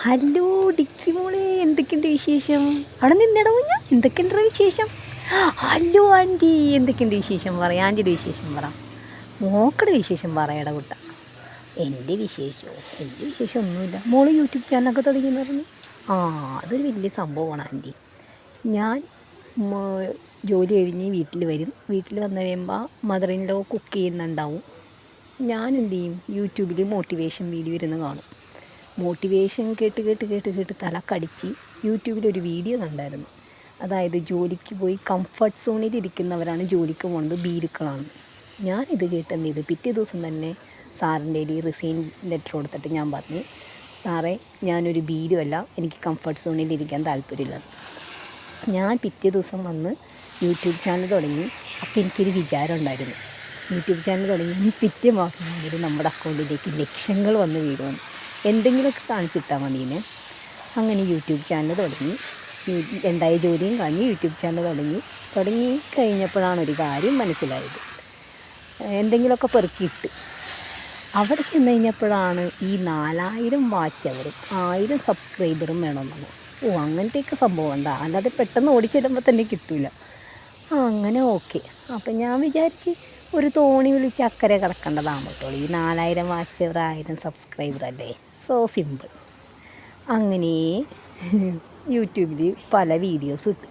Hello ഡിക്സി മോളെ, എന്തൊക്കെയുണ്ട് വിശേഷം? അവിടെ നിന്നിട കുഞ്ഞ, എന്തൊക്കെയുണ്ട് വിശേഷം? ഹലോ ആൻറ്റി, എന്തൊക്കെയുണ്ട് വിശേഷം? പറ, ആൻറ്റിയുടെ വിശേഷം പറ, മോക്കടെ വിശേഷം പറയട കുട്ട. എൻ്റെ വിശേഷം ഒന്നുമില്ല. മോള് യൂട്യൂബ് ചാനലൊക്കെ തുടങ്ങിയെന്ന് പറഞ്ഞു. അതൊരു വലിയ സംഭവമാണ് ആൻറ്റി. ഞാൻ ജോലി കഴിഞ്ഞ് വീട്ടിൽ വരും. വീട്ടിൽ വന്നു കഴിയുമ്പോൾ മദർ ഇൻ ലോ കുക്ക് ചെയ്യുന്നുണ്ടാവും. ഞാൻ എന്ത് ചെയ്യും, യൂട്യൂബിൽ മോട്ടിവേഷൻ വീഡിയോ ഇരുന്ന് കാണും. മോട്ടിവേഷൻ കേട്ട് തലക്കടിച്ച് യൂട്യൂബിലൊരു വീഡിയോ കണ്ടായിരുന്നു. അതായത് ജോലിക്ക് പോയി കംഫർട്ട് സോണിൽ ഇരിക്കുന്നവരാണ് ജോലിക്ക് പോകുന്നത്, ഭീരുക്കളാണ്. ഞാനിത് കേട്ട് എന്ത് ചെയ്തു, പിറ്റേ ദിവസം തന്നെ സാറിൻ്റെ കയ്യിൽ റിസൈൻ ലെറ്റർ കൊടുത്തിട്ട് ഞാൻ പറഞ്ഞു, സാറേ ഞാനൊരു ഭീരുവല്ല, എനിക്ക് കംഫർട്ട് സോണിൽ ഇരിക്കാൻ താല്പര്യമില്ല. ഞാൻ പിറ്റേ ദിവസം വന്ന് യൂട്യൂബ് ചാനൽ തുടങ്ങി. അപ്പോൾ എനിക്കൊരു വിചാരം ഉണ്ടായിരുന്നു, യൂട്യൂബ് ചാനൽ തുടങ്ങി പിറ്റേ മാസം മുതൽ നമ്മുടെ അക്കൗണ്ടിലേക്ക് ലക്ഷങ്ങൾ വന്ന് വീഴുമെന്ന്. എന്തെങ്കിലുമൊക്കെ കാണിച്ചിട്ടാൽ മതിയെന്ന്. അങ്ങനെ യൂട്യൂബ് ചാനൽ തുടങ്ങി. എന്തായ ജോലിയും കഴിഞ്ഞ് യൂട്യൂബ് ചാനൽ തുടങ്ങി കഴിഞ്ഞപ്പോഴാണ് ഒരു കാര്യം മനസ്സിലായത്. എന്തെങ്കിലുമൊക്കെ പെറുക്കിയിട്ട് അവിടെ ചെന്ന് കഴിഞ്ഞപ്പോഴാണ് ഈ 4000 വാച്ച് അവറും 1000 സബ്സ്ക്രൈബറും വേണമെന്നാണ്. അങ്ങനത്തെയൊക്കെ സംഭവം ഉണ്ടാ, അല്ലാതെ പെട്ടെന്ന് ഓടിച്ചിടുമ്പോൾ തന്നെ കിട്ടില്ല. അങ്ങനെ ഓക്കെ. അപ്പം ഞാൻ വിചാരിച്ച് ഒരു തോണി വിളിച്ച് അക്കരെ കിടക്കേണ്ട താമസമുള്ളൂ. ഈ 4000 വാച്ച് അവർ 1000 സബ്സ്ക്രൈബർ അല്ലേ, സോ സിമ്പിൾ. അങ്ങനെ യൂട്യൂബിൽ പല വീഡിയോസ് ഇട്ടു.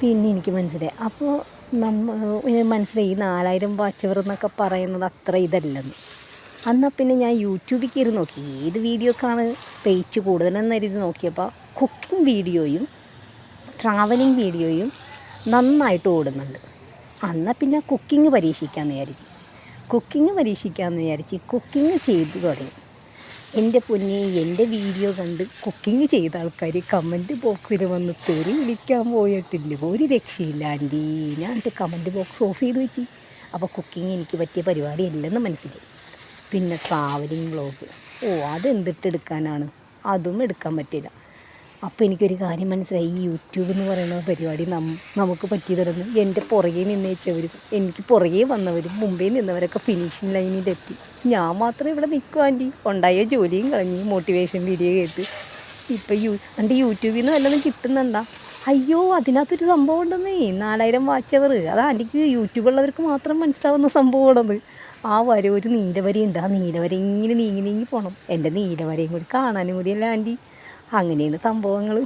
പിന്നെ എനിക്ക് മനസ്സിലായി, അപ്പോൾ മനസ്സിലായി ഈ 4000 വാച്ച് അവർ എന്നൊക്കെ പറയുന്നത് അത്ര ഇതല്ലെന്ന്. എന്നാൽ പിന്നെ ഞാൻ യൂട്യൂബിൽ കയറി നോക്കി ഏത് വീഡിയോക്കാണ് റീച്ച് കൂടുതലെന്ന് കരുതി നോക്കിയപ്പോൾ കുക്കിംഗ് വീഡിയോയും ട്രാവലിംഗ് വീഡിയോയും നന്നായിട്ട് ഓടുന്നുണ്ട്. എന്നാൽ പിന്നെ കുക്കിംഗ് പരീക്ഷിക്കാമെന്ന് വിചാരിച്ച് കുക്കിംഗ് ചെയ്ത് തുടങ്ങി. എൻ്റെ പൊന്നെ, എൻ്റെ വീഡിയോ കണ്ട് കുക്കിംഗ് ചെയ്ത ആൾക്കാർ കമൻറ്റ് ബോക്സിൽ വന്ന് തെറി വിളിക്കാൻ പോയിട്ടില്ല, ഒരു രക്ഷയില്ല ആൻറ്റി. ഞാൻ എൻ്റെ കമൻറ്റ് ബോക്സ് ഓഫ് ചെയ്ത് വെച്ച്. അപ്പോൾ കുക്കിംഗ് എനിക്ക് പറ്റിയ പരിപാടി അല്ലെന്ന് മനസ്സിലായി. പിന്നെ ട്രാവലിംഗ് വ്ളോഗ്, അതെന്തിട്ടെടുക്കാനാണ്, അതും എടുക്കാൻ പറ്റില്ല. അപ്പോൾ എനിക്കൊരു കാര്യം മനസ്സിലായി, ഈ യൂട്യൂബ് എന്ന് പറയുന്ന പരിപാടി നമുക്ക് പറ്റിയതെന്ന്. എൻ്റെ പുറകെ നിന്നേച്ചവരും എനിക്ക് പുറകെ വന്നവരും മുമ്പേ നിന്നവരൊക്കെ ഫിനിഷിങ് ലൈനിലെത്തി. ഞാൻ മാത്രം ഇവിടെ നിൽക്കും ആൻറ്റി. ഉണ്ടായ ജോലിയും കളഞ്ഞ് മോട്ടിവേഷൻ വീഡിയോ കേട്ട്. ഇപ്പം എൻ്റെ യൂട്യൂബിൽ നിന്ന് വല്ലതും കിട്ടുന്നുണ്ടോ? അയ്യോ, അതിനകത്തൊരു സംഭവം ഉണ്ടെന്നേ, 4000 വാച്ച് അവർ. അത് ആൻറ്റിക്ക് യൂട്യൂബുള്ളവർക്ക് മാത്രം മനസ്സിലാവുന്ന സംഭവമാണത്. ഒരു നീലവരയുണ്ട്. ആ നീലവര ഇങ്ങനെ നീങ്ങി പോകണം. എൻ്റെ നീലവരയും കൂടി കാണാനും കൂടിയല്ല ആൻറ്റി. അങ്ങനെയാണ് സംഭവങ്ങൾ.